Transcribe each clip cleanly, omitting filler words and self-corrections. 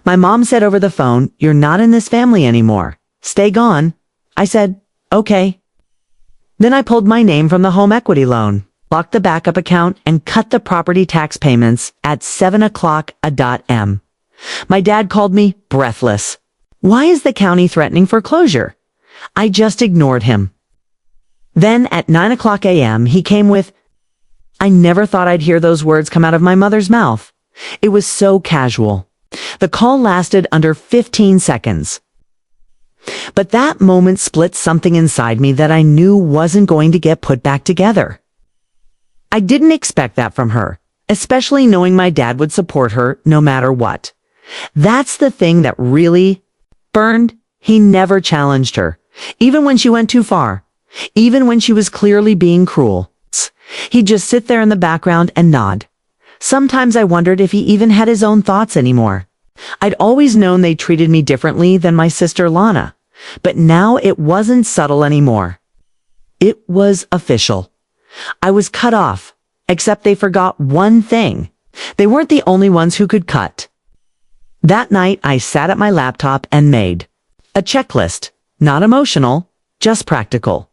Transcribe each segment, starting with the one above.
My mom said over the phone, "You're not in this family anymore. Stay gone." I said, "Okay." Then I pulled my name from the home equity loan, locked the backup account, and cut the property tax payments at 7 o'clock a.m. My dad called me breathless. "Why is the county threatening foreclosure?" I just ignored him. Then at 9 o'clock a.m. he came with, I never thought I'd hear those words come out of my mother's mouth. It was so casual. The call lasted under 15 seconds. But that moment split something inside me that I knew wasn't going to get put back together. I didn't expect that from her, especially knowing my dad would support her no matter what. That's the thing that really burned. He never challenged her, even when she went too far, even when she was clearly being cruel. He'd just sit there in the background and nod. Sometimes I wondered if he even had his own thoughts anymore. I'd always known they treated me differently than my sister Lana, but now it wasn't subtle anymore. It was official. I was cut off, except they forgot one thing. They weren't the only ones who could cut. That night I sat at my laptop and made a checklist, not emotional, just practical.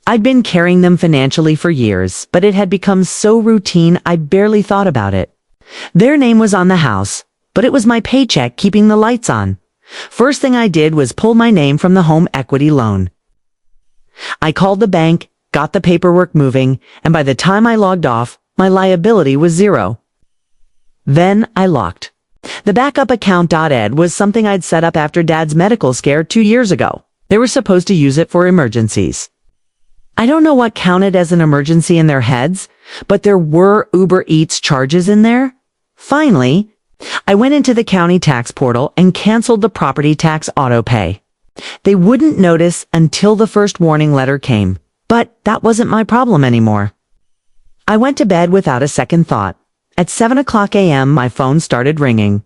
I'd been carrying them financially for years, but it had become so routine I barely thought about it. Their name was on the house, but it was my paycheck keeping the lights on. First thing I did was pull my name from the home equity loan. I called the bank, got the paperwork moving, and by the time I logged off, my liability was zero. Then I locked. The backup account.ed was something I'd set up after Dad's medical scare 2 years ago. They were supposed to use it for emergencies. I don't know what counted as an emergency in their heads, but there were Uber Eats charges in there. Finally, I went into the county tax portal and canceled the property tax autopay. They wouldn't notice until the first warning letter came, but that wasn't my problem anymore. I went to bed without a second thought. At 7 o'clock a.m., my phone started ringing.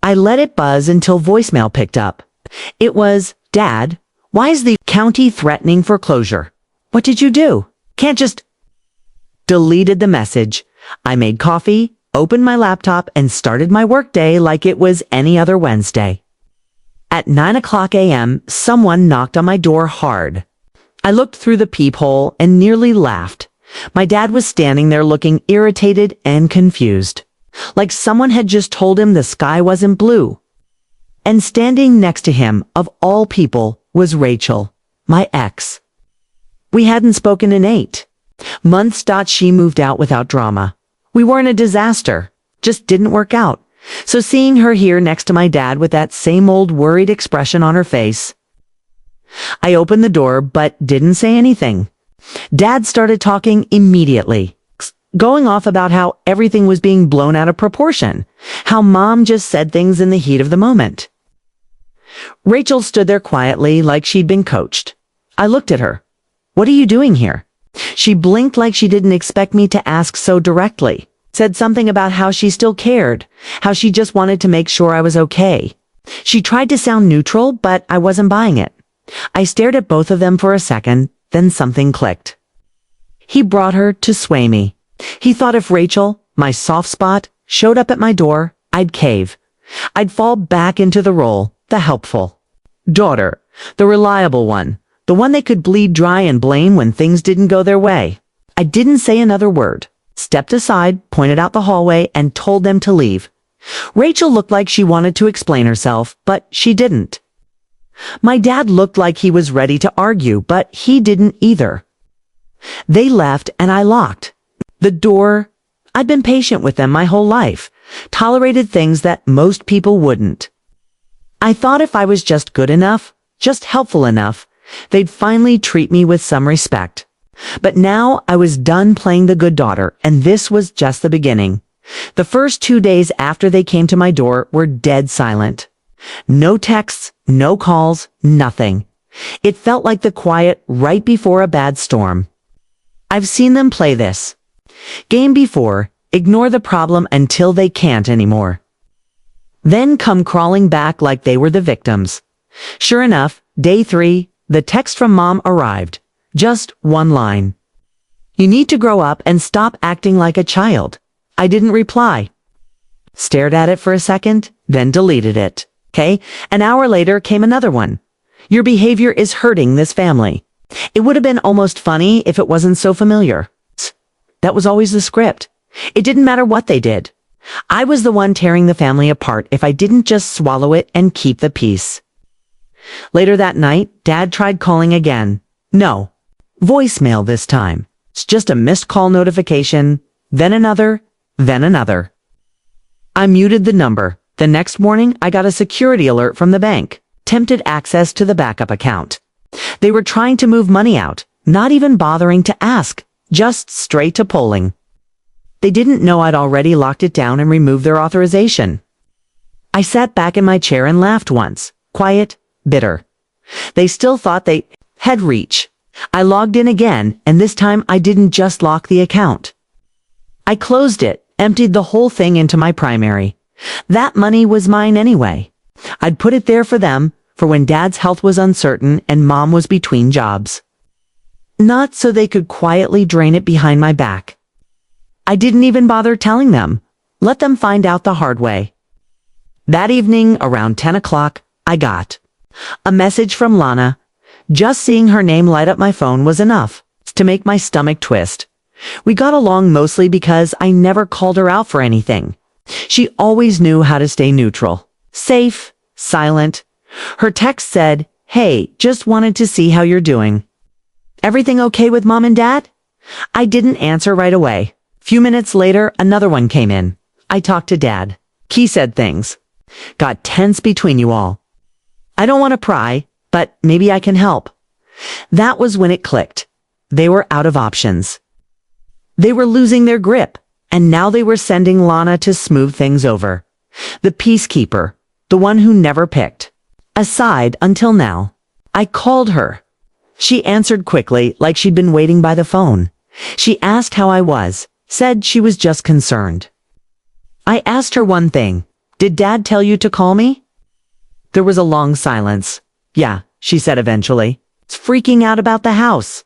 I let it buzz until voicemail picked up. It was, "Dad, why is the county threatening foreclosure? What did you do? Can't just..." Deleted the message. I made coffee, opened my laptop, and started my workday like it was any other Wednesday. At 9 o'clock a.m., someone knocked on my door hard. I looked through the peephole and nearly laughed. My dad was standing there looking irritated and confused, like someone had just told him the sky wasn't blue. And standing next to him, of all people, was Rachel, my ex. We hadn't spoken in 8 months. She moved out without drama. We weren't a disaster, just didn't work out. So seeing her here next to my dad with that same old worried expression on her face, I opened the door but didn't say anything. Dad started talking immediately, going off about how everything was being blown out of proportion, how Mom just said things in the heat of the moment. Rachel stood there quietly like she'd been coached. I looked at her. "What are you doing here?" She blinked like she didn't expect me to ask so directly, said something about how she still cared, how she just wanted to make sure I was okay. She tried to sound neutral, but I wasn't buying it. I stared at both of them for a second, then something clicked. He brought her to sway me. He thought if Rachel, my soft spot, showed up at my door, I'd cave. I'd fall back into the role, the helpful daughter, the reliable one, the one they could bleed dry and blame when things didn't go their way. I didn't say another word, stepped aside, pointed out the hallway, and told them to leave. Rachel looked like she wanted to explain herself, but she didn't. My dad looked like he was ready to argue, but he didn't either. They left and I locked the door. I'd been patient with them my whole life, tolerated things that most people wouldn't. I thought if I was just good enough, just helpful enough, they'd finally treat me with some respect. But now I was done playing the good daughter, and this was just the beginning. The first 2 days after they came to my door were dead silent. No texts, no calls, nothing. It felt like the quiet right before a bad storm. I've seen them play this game before, ignore the problem until they can't anymore. Then come crawling back like they were the victims. Sure enough, day 3, the text from Mom arrived. Just one line. "You need to grow up and stop acting like a child." I didn't reply. stared at it for a second, then deleted it. Okay? An hour later came another one. Your behavior is hurting this family. It would have been almost funny if it wasn't so familiar. That was always the script. It didn't matter what they did. I was the one tearing the family apart if I didn't just swallow it and keep the peace. Later that night, Dad tried calling again. No. Voicemail this time. It's just a missed call notification, then another, then another. I muted the number. The next morning, I got a security alert from the bank. Tempted access to the backup account. They were trying to move money out, not even bothering to ask, just straight to polling. They didn't know I'd already locked it down and removed their authorization. I sat back in my chair and laughed once, quiet, bitter. They still thought they had reach. I logged in again, and this time I didn't just lock the account. I closed it, emptied the whole thing into my primary. That money was mine anyway. I'd put it there for them, for when Dad's health was uncertain and Mom was between jobs. Not so they could quietly drain it behind my back. I didn't even bother telling them. Let them find out the hard way. That evening, around 10 o'clock, I got a message from Lana. Just seeing her name light up my phone was enough to make my stomach twist. We got along mostly because I never called her out for anything. She always knew how to stay neutral, safe, silent. Her text said, "Hey, just wanted to see how you're doing. Everything okay with Mom and Dad?" I didn't answer right away. Few minutes later, another one came in. I talked to Dad. He said things. Got tense between you all. I don't want to pry, but maybe I can help. That was when it clicked. They were out of options. They were losing their grip, and now they were sending Lana to smooth things over. The peacekeeper, the one who never picked. Aside until now. I called her. She answered quickly, like she'd been waiting by the phone. She asked how I was, said she was just concerned. I asked her one thing. Did Dad tell you to call me? There was a long silence. Yeah, she said eventually. It's freaking out about the house.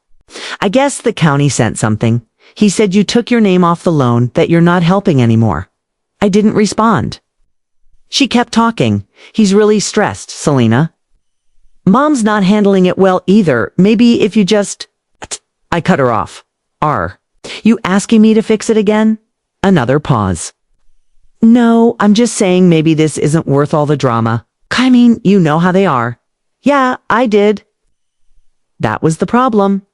I guess the county sent something. He said you took your name off the loan, that you're not helping anymore. I didn't respond. She kept talking. He's really stressed, Selena. Mom's not handling it well either. Maybe if you just... I cut her off. You asking me to fix it again? Another pause. No, I'm just saying maybe this isn't worth all the drama. I mean, you know how they are. Yeah, I did. That was the problem.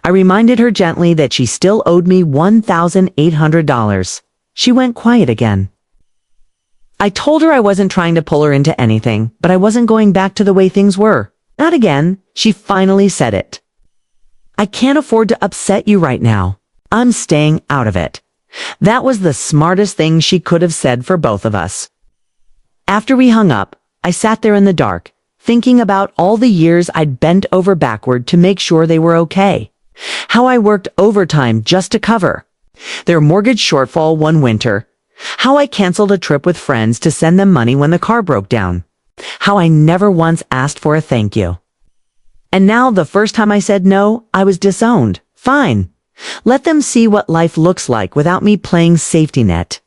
I reminded her gently that she still owed me $1,800. She went quiet again. I told her I wasn't trying to pull her into anything, but I wasn't going back to the way things were. Not again. She finally said it. I can't afford to upset you right now. I'm staying out of it. That was the smartest thing she could have said for both of us. After we hung up, I sat there in the dark, thinking about all the years I'd bent over backward to make sure they were okay. How I worked overtime just to cover their mortgage shortfall one winter. How I canceled a trip with friends to send them money when the car broke down. How I never once asked for a thank you. And now the first time I said no, I was disowned. Fine. Let them see what life looks like without me playing safety net.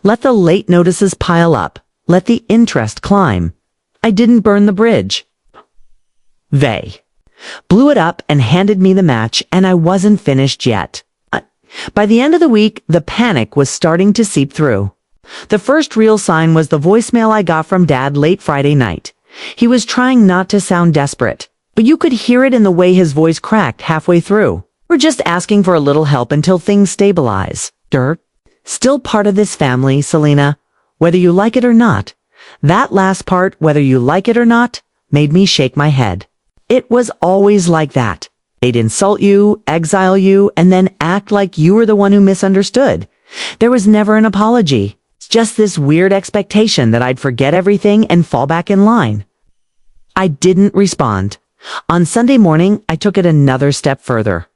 Let the late notices pile up. Let the interest climb. I didn't burn the bridge. They blew it up and handed me the match, and I wasn't finished yet. By the end of the week, the panic was starting to seep through. The first real sign was the voicemail I got from Dad late Friday night. He was trying not to sound desperate, but you could hear it in the way his voice cracked halfway through. We're just asking for a little help until things stabilize. Still part of this family, Selena, whether you like it or not. That last part, whether you like it or not, made me shake my head. It was always like that. They'd insult you, exile you, and then act like you were the one who misunderstood. There was never an apology. It's just this weird expectation that I'd forget everything and fall back in line. I didn't respond. On Sunday morning, I took it another step further.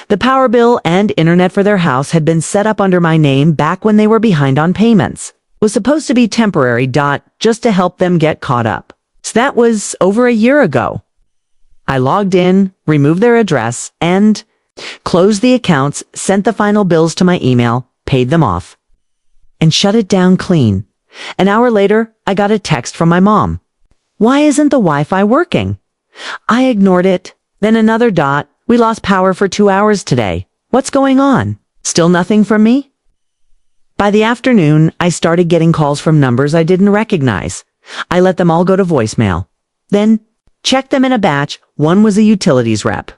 The power bill and internet for their house had been set up under my name back when they were behind on payments. It was supposed to be temporary, just to help them get caught up. So that was over a year ago. I logged in, removed their address, and closed the accounts, sent the final bills to my email, paid them off, and shut it down clean. An hour later, I got a text from my mom. Why isn't the Wi-Fi working? I ignored it. Then another dot. We lost power for 2 hours today. What's going on? Still nothing from me? By the afternoon, I started getting calls from numbers I didn't recognize. I let them all go to voicemail. Then, checked them in a batch. One was a utilities rep.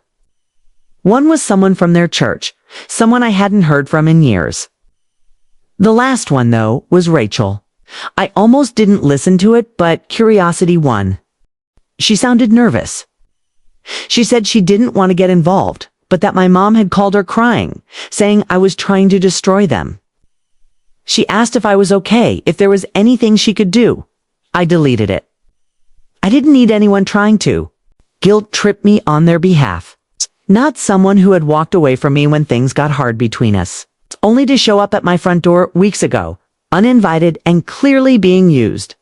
One was someone from their church, someone I hadn't heard from in years. The last one, though, was Rachel. I almost didn't listen to it, but curiosity won. She sounded nervous. She said she didn't want to get involved, but that my mom had called her crying, saying I was trying to destroy them. She asked if I was okay, if there was anything she could do. I deleted it. I didn't need anyone trying to. Guilt tripped me on their behalf. Not someone who had walked away from me when things got hard between us, only to show up at my front door weeks ago, uninvited and clearly being used.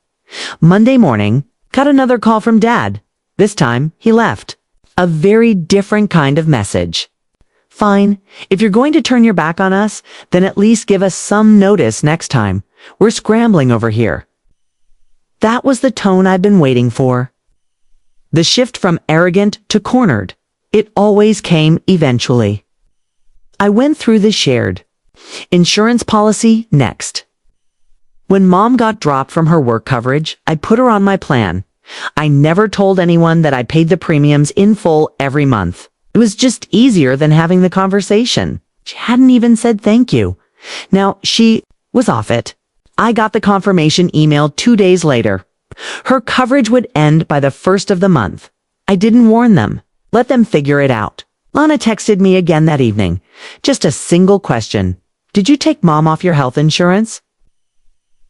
Monday morning, got another call from Dad. This time, he left. A very different kind of message. Fine, if you're going to turn your back on us, then at least give us some notice next time. We're scrambling over here. That was the tone I'd been waiting for. The shift from arrogant to cornered. It always came eventually. I went through the shared. Insurance policy next. When Mom got dropped from her work coverage, I put her on my plan. I never told anyone that I paid the premiums in full every month. It was just easier than having the conversation. She hadn't even said thank you. Now, she was off it. I got the confirmation email 2 days later. Her coverage would end by the 1st of the month. I didn't warn them. Let them figure it out. Lana texted me again that evening. Just a single question. Did you take Mom off your health insurance?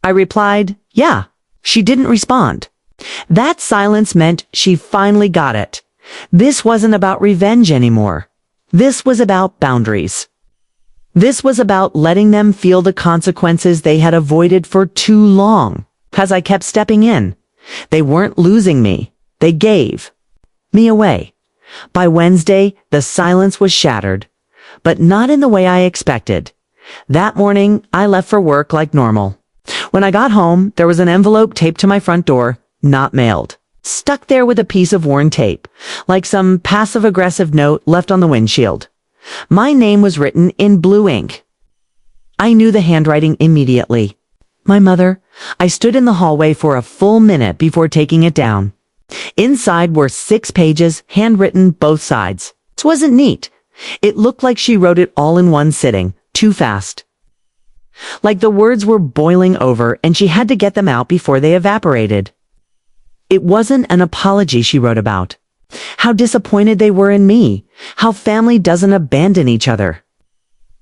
I replied, yeah. She didn't respond. That silence meant she finally got it. This wasn't about revenge anymore. This was about boundaries. This was about letting them feel the consequences they had avoided for too long, because I kept stepping in. They weren't losing me. They gave me away. By Wednesday, the silence was shattered, but not in the way I expected. That morning, I left for work like normal. When I got home, there was an envelope taped to my front door, not mailed, stuck there with a piece of worn tape, like some passive-aggressive note left on the windshield. My name was written in blue ink. I knew the handwriting immediately. My mother. I stood in the hallway for a full minute before taking it down. Inside were 6 pages, handwritten both sides. It wasn't neat. It looked like she wrote it all in one sitting, too fast. Like the words were boiling over and she had to get them out before they evaporated. It wasn't an apology she wrote about. How disappointed they were in me. How family doesn't abandon each other.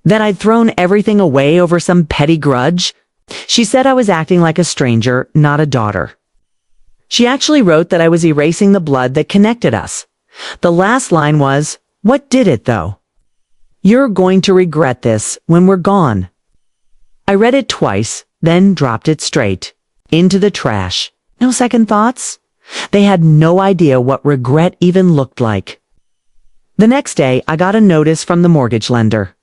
That I'd thrown everything away over some petty grudge. She said I was acting like a stranger, not a daughter. She actually wrote that I was erasing the blood that connected us. The last line was, "What did it, though? You're going to regret this when we're gone." I read it twice, then dropped it straight into the trash. No second thoughts. They had no idea what regret even looked like. The next day, I got a notice from the mortgage lender.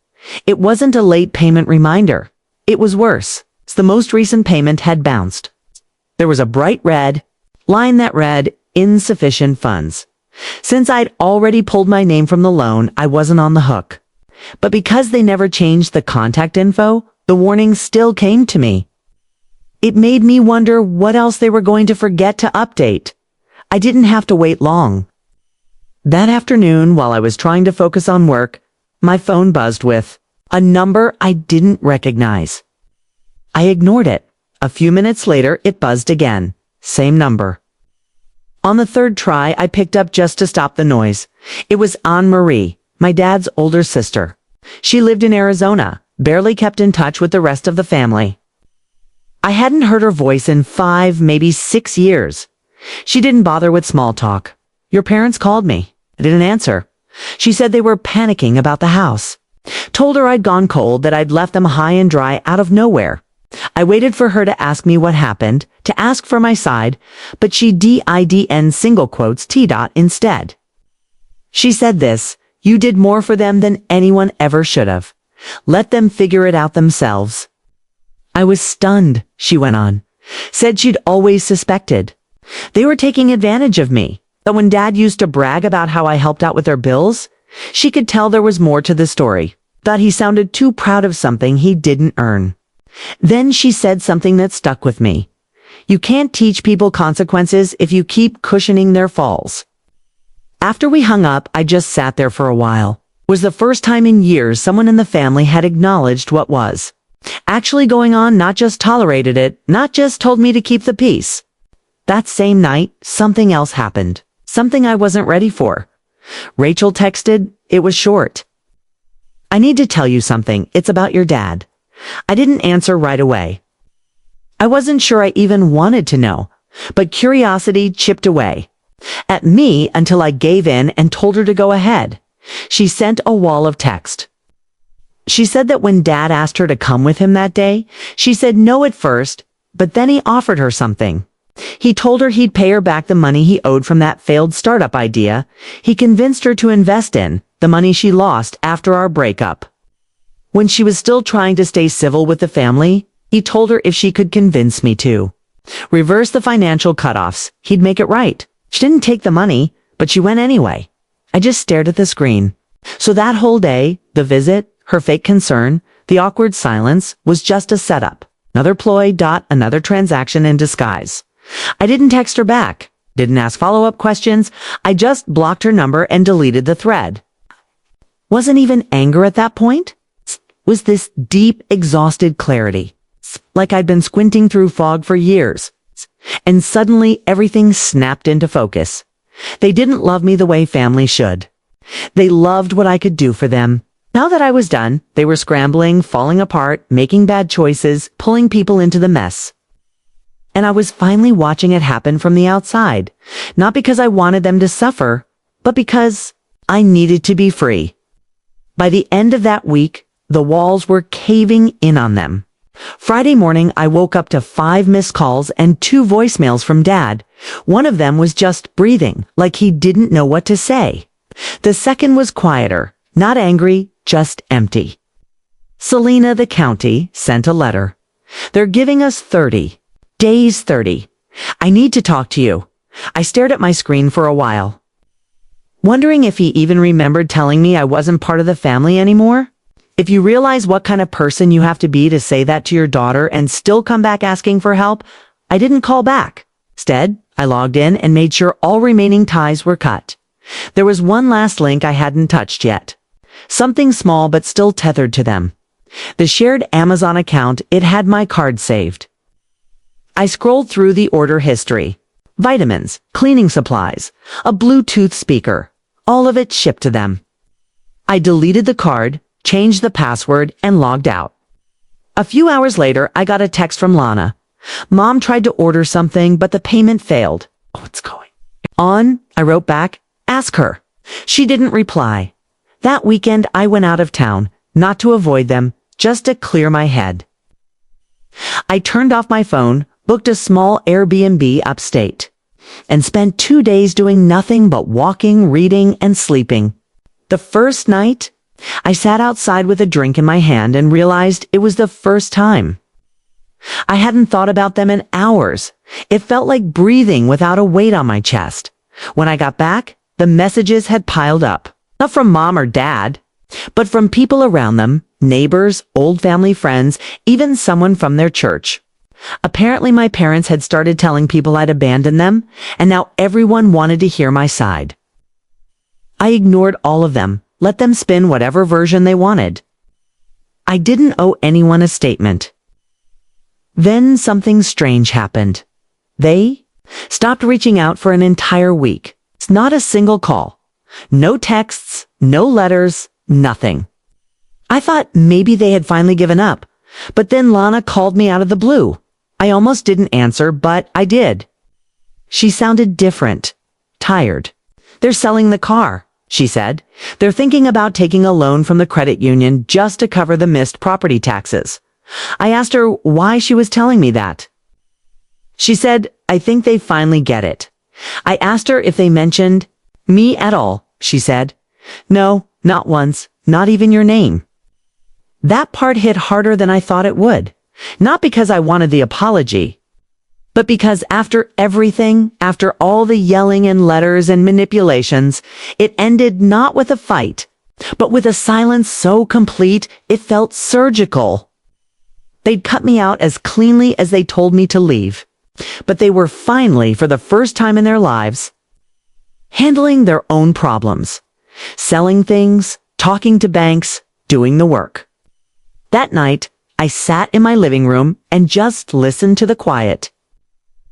It wasn't a late payment reminder. It was worse. The most recent payment had bounced. There was a bright red line that read, insufficient funds. Since I'd already pulled my name from the loan, I wasn't on the hook. But because they never changed the contact info, the warning still came to me. It made me wonder what else they were going to forget to update. I didn't have to wait long. That afternoon, while I was trying to focus on work, my phone buzzed with a number I didn't recognize. I ignored it. A few minutes later, it buzzed again. Same number. On the third try, I picked up just to stop the noise. It was Anne-Marie, my dad's older sister. She lived in Arizona, barely kept in touch with the rest of the family. I hadn't heard her voice in 5, maybe 6 years. She didn't bother with small talk. Your parents called me. I didn't answer. She said they were panicking about the house. Told her I'd gone cold, that I'd left them high and dry out of nowhere. I waited for her to ask me what happened, to ask for my side, but she didn single quotes T-dot instead. She said this, "You did more for them than anyone ever should have. Let them figure it out themselves." I was stunned, she went on. Said she'd always suspected. They were taking advantage of me. But when Dad used to brag about how I helped out with their bills, she could tell there was more to the story. Thought he sounded too proud of something he didn't earn. Then she said something that stuck with me. You can't teach people consequences if you keep cushioning their falls. After we hung up, I just sat there for a while. It was the first time in years someone in the family had acknowledged what was actually going on, not just tolerated it, not just told me to keep the peace. That same night, something else happened. Something I wasn't ready for. Rachel texted. It was short. I need to tell you something. It's about your dad. I didn't answer right away. I wasn't sure I even wanted to know, but curiosity chipped away at me until I gave in and told her to go ahead. She sent a wall of text. She said that when Dad asked her to come with him that day, she said no at first, but then he offered her something. He told her he'd pay her back the money he owed from that failed startup idea he convinced her to invest in, the money she lost after our breakup. When she was still trying to stay civil with the family, he told her if she could convince me to reverse the financial cutoffs, he'd make it right. She didn't take the money, but she went anyway. I just stared at the screen. So that whole day, the visit, her fake concern, the awkward silence, was just a setup. Another ploy. Another transaction in disguise. I didn't text her back, didn't ask follow-up questions. I just blocked her number and deleted the thread. Wasn't even anger at that point. Was this deep, exhausted clarity. Like I'd been squinting through fog for years. And suddenly everything snapped into focus. They didn't love me the way family should. They loved what I could do for them. Now that I was done, they were scrambling, falling apart, making bad choices, pulling people into the mess. And I was finally watching it happen from the outside. Not because I wanted them to suffer, but because I needed to be free. By the end of that week, the walls were caving in on them. Friday morning, I woke up to 5 missed calls and 2 voicemails from Dad. One of them was just breathing, like he didn't know what to say. The second was quieter, not angry, just empty. Selena, the county, sent a letter. They're giving us 30. Days 30. I need to talk to you. I stared at my screen for a while, wondering if he even remembered telling me I wasn't part of the family anymore. If you realize what kind of person you have to be to say that to your daughter and still come back asking for help, I didn't call back. Instead, I logged in and made sure all remaining ties were cut. There was one last link I hadn't touched yet. Something small but still tethered to them. The shared Amazon account, it had my card saved. I scrolled through the order history. Vitamins, cleaning supplies, a Bluetooth speaker, all of it shipped to them. I deleted the card, changed the password, and logged out. A few hours later, I got a text from Lana. Mom tried to order something, but the payment failed. What's going on? I wrote back, ask her. She didn't reply. That weekend, I went out of town, not to avoid them, just to clear my head. I turned off my phone, booked a small Airbnb upstate, and spent 2 days doing nothing but walking, reading, and sleeping. The first night, I sat outside with a drink in my hand and realized it was the first time. I hadn't thought about them in hours. It felt like breathing without a weight on my chest. When I got back, the messages had piled up. Not from Mom or Dad, but from people around them, neighbors, old family friends, even someone from their church. Apparently my parents had started telling people I'd abandoned them, and now everyone wanted to hear my side. I ignored all of them, let them spin whatever version they wanted. I didn't owe anyone a statement. Then something strange happened. They stopped reaching out for an entire week. It's not a single call. No texts, no letters, nothing. I thought maybe they had finally given up, but then Lana called me out of the blue. I almost didn't answer, but I did. She sounded different, tired. They're selling the car, she said. They're thinking about taking a loan from the credit union just to cover the missed property taxes. I asked her why she was telling me that. She said, I think they finally get it. I asked her if they mentioned me at all. She said, no, not once, not even your name. That part hit harder than I thought it would. Not because I wanted the apology, But because after everything, after all the yelling and letters and manipulations, it ended not with a fight, but with a silence so complete it felt surgical. They'd cut me out as cleanly as they told me to leave, but they were finally, for the first time in their lives, handling their own problems, selling things, talking to banks, doing the work. That night, I sat in my living room and just listened to the quiet.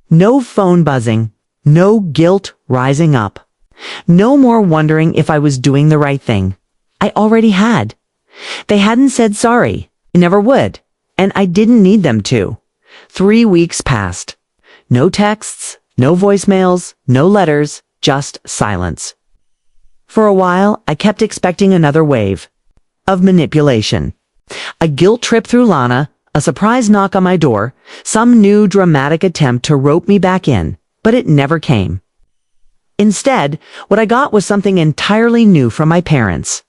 No phone buzzing, no guilt rising up, no more wondering if I was doing the right thing. I already had. They hadn't said sorry, never would, and I didn't need them to. 3 weeks passed. No texts, no voicemails, no letters, just silence. For a while, I kept expecting another wave of manipulation. A guilt trip through Lana, a surprise knock on my door, some new dramatic attempt to rope me back in, but it never came. Instead, what I got was something entirely new from my parents.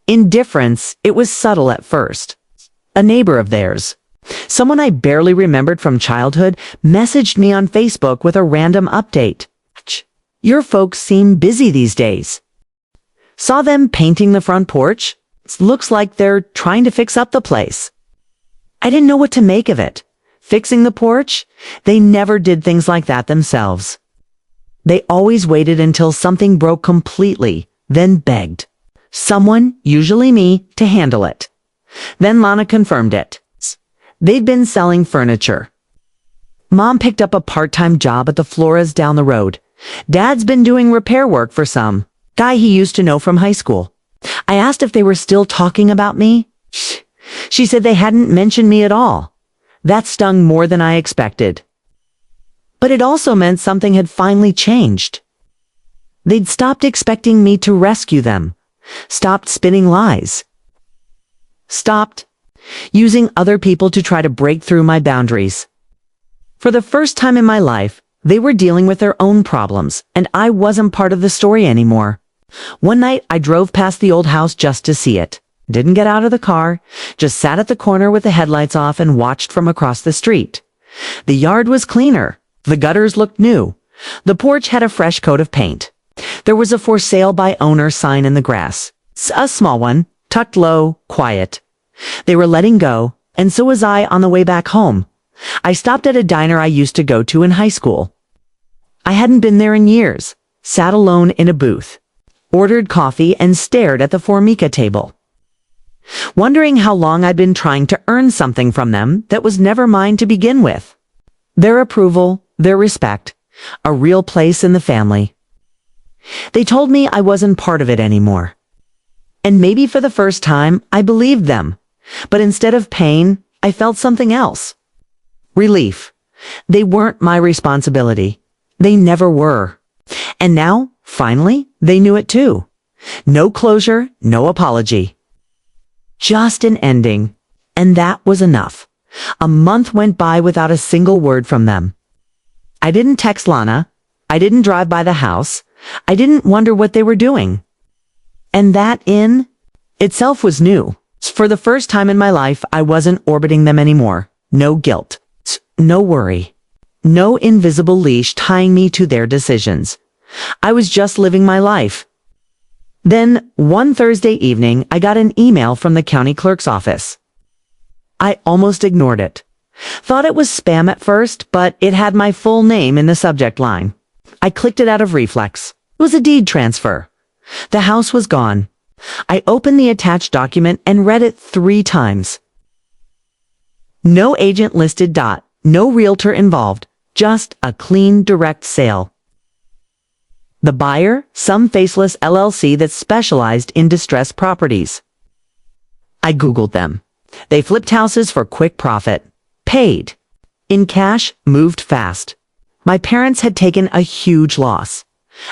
Indifference, it was subtle at first. A neighbor of theirs, someone I barely remembered from childhood, messaged me on Facebook with a random update. "Your folks seem busy these days. Saw them painting the front porch? Looks like they're trying to fix up the place." I didn't know what to make of it. Fixing the porch? They never did things like that themselves. They always waited until something broke completely, then begged someone, usually me, to handle it. Then Lana confirmed it. They'd been selling furniture. Mom picked up a part-time job at the Floras down the road. Dad's been doing repair work for some guy he used to know from high school. I asked if they were still talking about me. She said they hadn't mentioned me at all. That stung more than I expected. But it also meant something had finally changed. They'd stopped expecting me to rescue them, stopped spinning lies, stopped using other people to try to break through my boundaries. For the first time in my life, they were dealing with their own problems, and I wasn't part of the story anymore. One night, I drove past the old house just to see it. Didn't get out of the car, just sat at the corner with the headlights off and watched from across the street. The yard was cleaner. The gutters looked new. The porch had a fresh coat of paint. There was a "For Sale by Owner" sign in the grass. A small one, tucked low, quiet. They were letting go, and so was I on the way back home. I stopped at a diner I used to go to in high school. I hadn't been there in years. Sat alone in a booth. Ordered coffee and stared at the Formica table, wondering how long I'd been trying to earn something from them that was never mine to begin with. Their approval, their respect, a real place in the family. They told me I wasn't part of it anymore. And maybe for the first time, I believed them. But instead of pain, I felt something else. Relief. They weren't my responsibility. They never were. And now, finally, they knew it too. No closure, no apology. Just an ending. And that was enough. A month went by without a single word from them. I didn't text Lana. I didn't drive by the house. I didn't wonder what they were doing. And that in itself was new. For the first time in my life, I wasn't orbiting them anymore. No guilt. No worry. No invisible leash tying me to their decisions. I was just living my life. Then, one Thursday evening, I got an email from the county clerk's office. I almost ignored it. Thought it was spam at first, but it had my full name in the subject line. I clicked it out of reflex. It was a deed transfer. The house was gone. I opened the attached document and read it 3 times. No agent listed. No realtor involved. Just a clean, direct sale. The buyer, some faceless LLC that specialized in distressed properties. I Googled them. They flipped houses for quick profit. Paid. In cash, moved fast. My parents had taken a huge loss.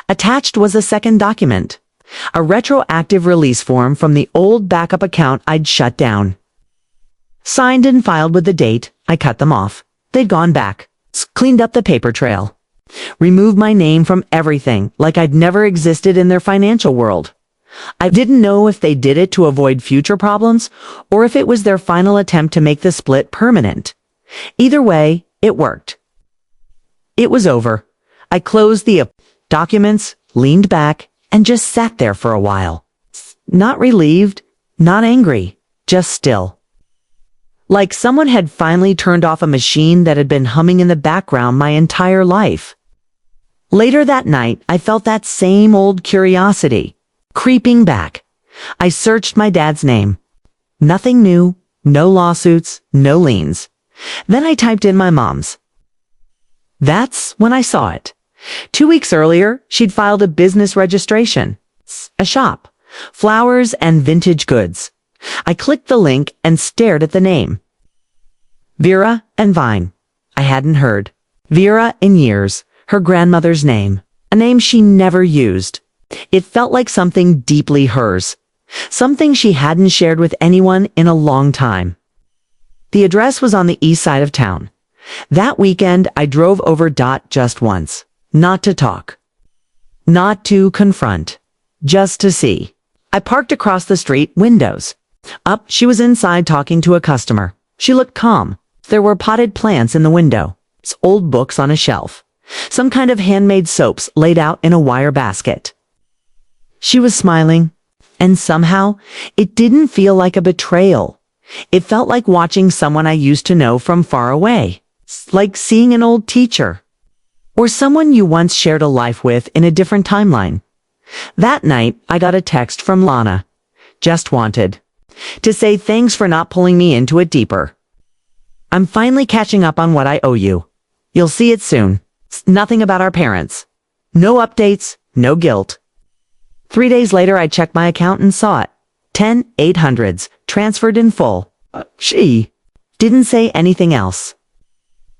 Attached was a second document. A retroactive release form from the old backup account I'd shut down. Signed and filed with the date, I cut them off. They'd gone back. Cleaned up the paper trail. Removed my name from everything, like I'd never existed in their financial world. I didn't know if they did it to avoid future problems, or if it was their final attempt to make the split permanent. Either way, it worked. It was over. I closed the documents, leaned back, and just sat there for a while. Not relieved, not angry, just still. Like someone had finally turned off a machine that had been humming in the background my entire life. Later that night, I felt that same old curiosity, creeping back. I searched my dad's name. Nothing new, no lawsuits, no liens. Then I typed in my mom's. That's when I saw it. 2 weeks earlier, she'd filed a business registration. A shop. Flowers and vintage goods. I clicked the link and stared at the name. Vera and Vine. I hadn't heard. Vera in years. Her grandmother's name. A name she never used. It felt like something deeply hers. Something she hadn't shared with anyone in a long time. The address was on the east side of town. That weekend, I drove over just once. Not to talk. Not to confront. Just to see. I parked across the street, windows. Up, she was inside talking to a customer. She looked calm. There were potted plants in the window. Old books on a shelf. Some kind of handmade soaps laid out in a wire basket. She was smiling, and somehow, it didn't feel like a betrayal. It felt like watching someone I used to know from far away. Like seeing an old teacher. Or someone you once shared a life with in a different timeline. That night, I got a text from Lana. Just wanted to say thanks for not pulling me into it deeper. I'm finally catching up on what I owe you. You'll see it soon. Nothing about our parents. No updates, no guilt. 3 days later, I checked my account and saw it. 10 800s, transferred in full. She didn't say anything else.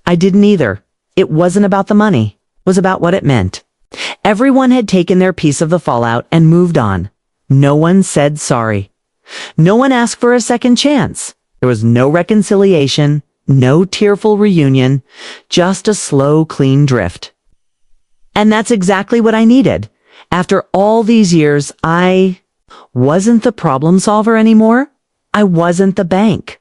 I didn't either. It wasn't about the money. It was about what it meant. Everyone had taken their piece of the fallout and moved on. No one said sorry. No one asked for a second chance. There was no reconciliation, no tearful reunion, just a slow, clean drift. And that's exactly what I needed. After all these years, I wasn't the problem solver anymore. I wasn't the bank.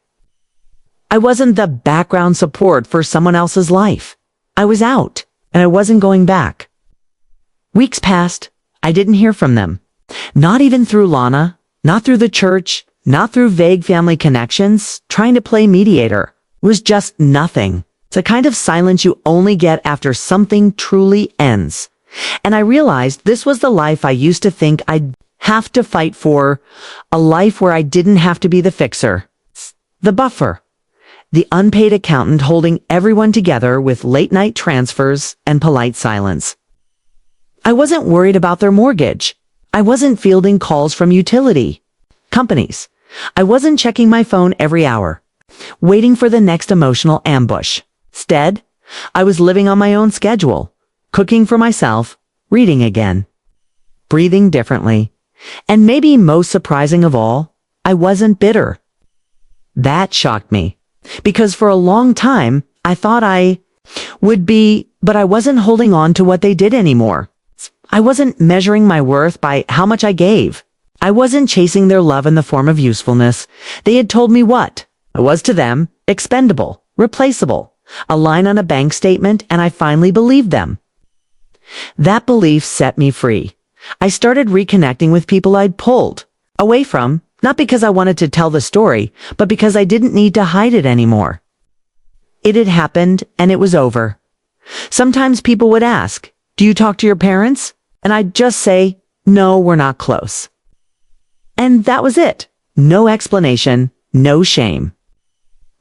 I wasn't the background support for someone else's life. I was out, and I wasn't going back. Weeks passed. I didn't hear from them. Not even through Lana, not through the church, not through vague family connections, trying to play mediator. It was just nothing. It's a kind of silence you only get after something truly ends. And I realized this was the life I used to think I'd have to fight for, a life where I didn't have to be the fixer, the buffer, the unpaid accountant holding everyone together with late-night transfers and polite silence. I wasn't worried about their mortgage. I wasn't fielding calls from utility companies. I wasn't checking my phone every hour, waiting for the next emotional ambush. Instead, I was living on my own schedule, cooking for myself, reading again, breathing differently, and maybe most surprising of all, I wasn't bitter. That shocked me, because for a long time, I thought I would be, but I wasn't holding on to what they did anymore. I wasn't measuring my worth by how much I gave. I wasn't chasing their love in the form of usefulness. They had told me what I was to them: expendable, replaceable, a line on a bank statement, and I finally believed them. That belief set me free. I started reconnecting with people I'd pulled away from, not because I wanted to tell the story, but because I didn't need to hide it anymore. It had happened, and it was over. Sometimes people would ask, "Do you talk to your parents?" And I'd just say, "No, we're not close." And that was it. No explanation, no shame.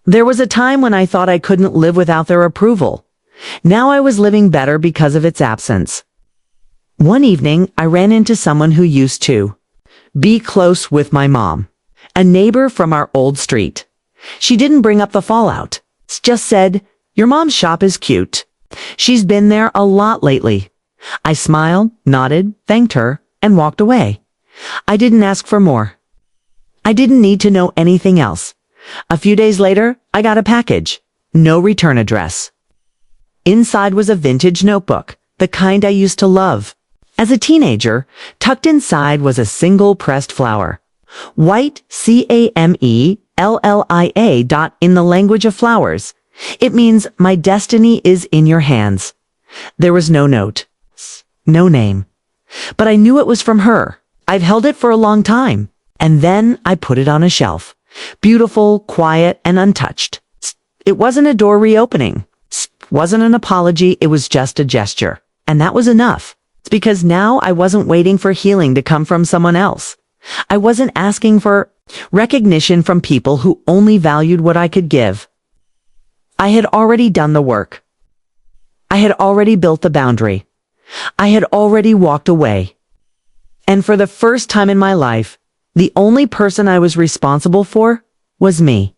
There was a time when I thought I couldn't live without their approval. Now I was living better because of its absence. One evening, I ran into someone who used to be close with my mom, a neighbor from our old street. She didn't bring up the fallout, just said, "Your mom's shop is cute. She's been there a lot lately." I smiled, nodded, thanked her, and walked away. I didn't ask for more. I didn't need to know anything else. A few days later, I got a package. No return address. Inside was a vintage notebook, the kind I used to love. As a teenager, tucked inside was a single pressed flower. White CAMELLIA dot in the language of flowers. It means my destiny is in your hands. There was no note. No name. But I knew it was from her. I've held it for a long time. And then I put it on a shelf. Beautiful, quiet, and untouched. It wasn't a door reopening. Wasn't an apology, it was just a gesture. And that was enough. It's because now I wasn't waiting for healing to come from someone else. I wasn't asking for recognition from people who only valued what I could give. I had already done the work. I had already built the boundary. I had already walked away. And for the first time in my life, the only person I was responsible for was me.